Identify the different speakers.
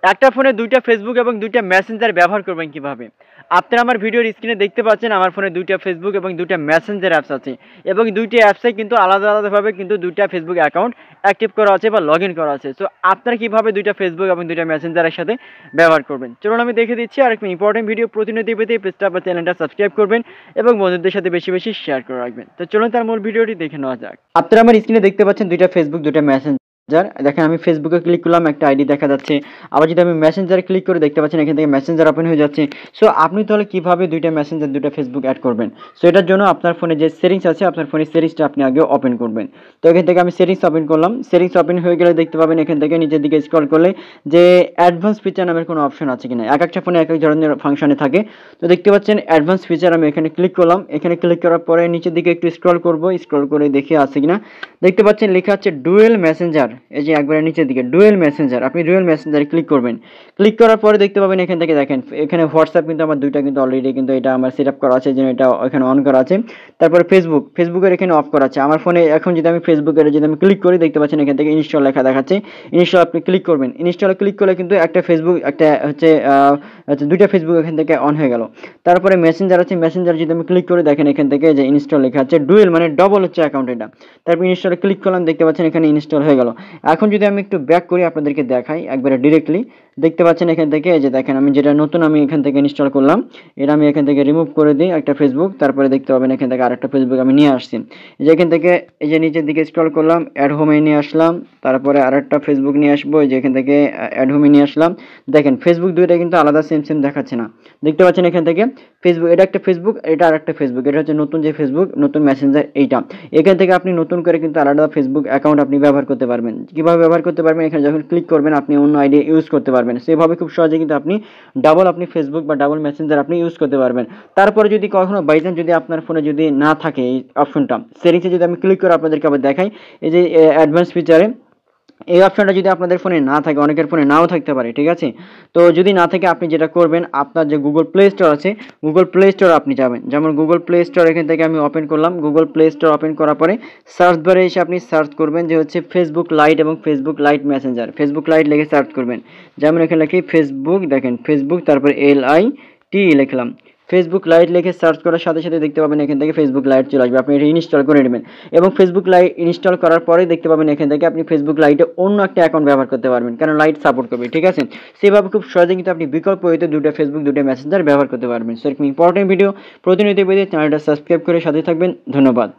Speaker 1: একটা ফোনে দুইটা ফেসবুক এবং দুইটা মেসেঞ্জার ব্যবহার করবেন কিভাবে। আপনারা আমার ভিডিওর স্ক্রিনে দেখতে পাচ্ছেন আমার ফোনে দুইটা ফেসবুক এবং দুইটা মেসেঞ্জার অ্যাপস আছে এবং দুইটি অ্যাপসে কিন্তু আলাদা আলাদাভাবে কিন্তু দুইটা ফেসবুক অ্যাকাউন্ট অ্যাক্টিভ করা আছে বা লগ ইন করা আছে। সো আপনারা কীভাবে দুইটা ফেসবুক এবং দুইটা মেসেঞ্জারের সাথে ব্যবহার করবেন চলুন আমি দেখে দিচ্ছি। আর একটা ইম্পর্টেন্ট ভিডিও প্রতিনিয়ত পেতে পেজটা বা চ্যানেলটা সাবস্ক্রাইব করবেন এবং বন্ধুদের সাথে বেশি বেশি শেয়ার করে রাখবেন। তো চলুন তার মূল ভিডিওটি দেখে নেওয়া যাক। আপনারা আমার স্ক্রিনে দেখতে পাচ্ছেন দুইটা ফেসবুক দুইটা মেসেঞ্জার। দেখেন আমি ফেসবুকে ক্লিক করলাম, একটা আইডি দেখা যাচ্ছে। আবার যদি আমি মেসেঞ্জারে ক্লিক করে দেখতে পাচ্ছেন এখান থেকে মেসেঞ্জার ওপেন হয়ে যাচ্ছে। সো আপনি তাহলে কীভাবে দুইটা মেসেঞ্জার দুইটা ফেসবুক অ্যাড করবেন। সো এটার জন্য আপনার ফোনে যে সেটিংস আছে আপনার ফোনের সেটিংসটা আপনি আগে ওপেন করবেন। তো এখান থেকে আমি সেটিংস ওপেন করলাম। সেটিংস ওপেন হয়ে গেলে দেখতে পাবেন এখান থেকে নিচের দিকে স্ক্রল করলে যে অ্যাডভান্স ফিচার নামের কোনো অপশন আছে কিনা। এক একটা ফোনে এক এক ধরনের ফাংশনে থাকে। তো দেখতে পাচ্ছেন অ্যাডভান্স ফিচার, আমি এখানে ক্লিক করলাম। এখানে ক্লিক করার পরে নিচের দিকে একটু স্ক্রল করব, স্ক্রল করে দেখে আছে কিনা। দেখতে পাচ্ছেন লেখা আছে ডুয়েল মেসেঞ্জার, এই যে একবারে নিচের দিকে ডুয়েল মেসেঞ্জার। আপনি ডুয়েল মেসেঞ্জারে ক্লিক করবেন। ক্লিক করার পরে দেখতে পাবেন এখান থেকে দেখেন এখানে হোয়াটসঅ্যাপ কিন্তু আমার দুইটা কিন্তু অলরেডি কিন্তু এটা আমার সেট আপ করা আছে, যেন এটা এখানে অন করা আছে। তারপরে ফেসবুকের এখানে অফ করা আছে আমার ফোনে। এখন যদি আমি ফেসবুকের যদি আমি ক্লিক করি দেখতে পাচ্ছেন এখান থেকে ইনস্টল লেখা দেখাচ্ছে। ইনস্টল আপনি ক্লিক করবেন। ইনস্টলে ক্লিক করলে কিন্তু একটা ফেসবুক একটা হচ্ছে দুইটা ফেসবুক এখান থেকে অন হয়ে গেল। তারপরে মেসেঞ্জার আছে, মেসেঞ্জার যদি আমি ক্লিক করে দেখেন এখান থেকে যে ইনস্টল লেখা আছে ডুয়েল মানে ডবল হচ্ছে অ্যাকাউন্ট এটা। তারপর ইনস্টলে ক্লিক করলাম, দেখতে পাচ্ছেন এখানে ইনস্টল হয়ে গেল। এখন যদি আমি একটু ব্যাক করি আপনাদেরকে দেখাই একবারে ডিরেক্টলি, দেখতে পাচ্ছেন এখান থেকে এই যে দেখেন আমি যেটা নতুন আমি এখান থেকে ইনস্টল করলাম এটা আমি এখান থেকে রিমুভ করে দিই একটা ফেসবুক। তারপরে দেখতে পাবেন এখান থেকে আরেকটা ফেসবুক আমি নিয়ে আসছি। এই যে এখান থেকে এই যে নিচের দিকে স্ক্রল করলাম, অ্যাড হোমে নিয়ে আসলাম। তারপরে আরেকটা ফেসবুক নিয়ে আসবো, এই যে এখান থেকে অ্যাড হোমে নিয়ে আসলাম। দেখেন ফেসবুক দুইটা কিন্তু আলাদা সেম দেখাচ্ছে না। দেখতে পাচ্ছেন এখান থেকে ফেসবুক, এটা একটা ফেসবুক, এটা আরেকটা ফেসবুক। এটা হচ্ছে নতুন যে ফেসবুক নতুন মেসেঞ্জার এইটা। এখান থেকে আপনি নতুন করে কিন্তু আলাদা ফেসবুক অ্যাকাউন্ট আপনি ব্যবহার করতে পারবেন। কীভাবে ব্যবহার করতে পারবেন, এখানে যখন ক্লিক করবেন আপনি অন্য আইডি ইউজ করতে পারবেন। সেভাবে খুব সহজে কিন্তু আপনি আপনি ফেসবুক বা ডাবল মেসেঞ্জার আপনি ইউজ করতে পারবেন। তারপরে যদি কখনো বাইচান্স যদি আপনার ফোনে যদি না থাকে এই অপশনটা, সেটিংসে যদি আমি ক্লিক করে আপনাদেরকে আবার দেখাই, এই যে অ্যাডভান্স ফিচারে এই অপশনটা যদি আপনাদের ফোনে না থাকে, অনেকের ফোনে নাও থাকতে পারে, ঠিক আছে। তো যদি না থাকে আপনি যেটা করবেন আপনার যে গুগল প্লে স্টোর আছে গুগল প্লে স্টোর আপনি যাবেন। যেমন গুগল প্লে স্টোর এখান থেকে আমি ওপেন করলাম। গুগল প্লে স্টোর ওপেন করার পরে সার্চ বারে এসে আপনি সার্চ করবেন যে হচ্ছে ফেসবুক লাইট এবং Facebook light Messenger. Facebook light লিখে সার্চ করবেন। যেমন এখানে লিখি ফেসবুক, দেখেন ফেসবুক তারপরে LIT লিখলাম। ফেসবুক লাইট লিখে সার্চ করার সাথে সাথে দেখতে পাবেন এখান থেকে ফেসবুক লাইট চলে আসবে। আপনি এটা ইনস্টল করে নেবেন এবং ফেসবুক লাইট ইনস্টল করার পরে দেখতে পাবেন এখান থেকে আপনি ফেসবুক লাইটে অন্য একটা অ্যাকাউন্ট ব্যবহার করতে পারবেন, কারণ লাইট সাপোর্ট করবে, ঠিক আছে। সেভাবে খুব সহজে কিন্তু আপনি বিকল্প হইতে দুটো ফেসবুক দুটো মেসেঞ্জার ব্যবহার করতে পারবেন। সো এরকম ইম্পর্টেন্ট ভিডিও প্রতিনিয়ত পেতে চ্যানেলটা সাবস্ক্রাইব করে সাথে থাকবেন। ধন্যবাদ।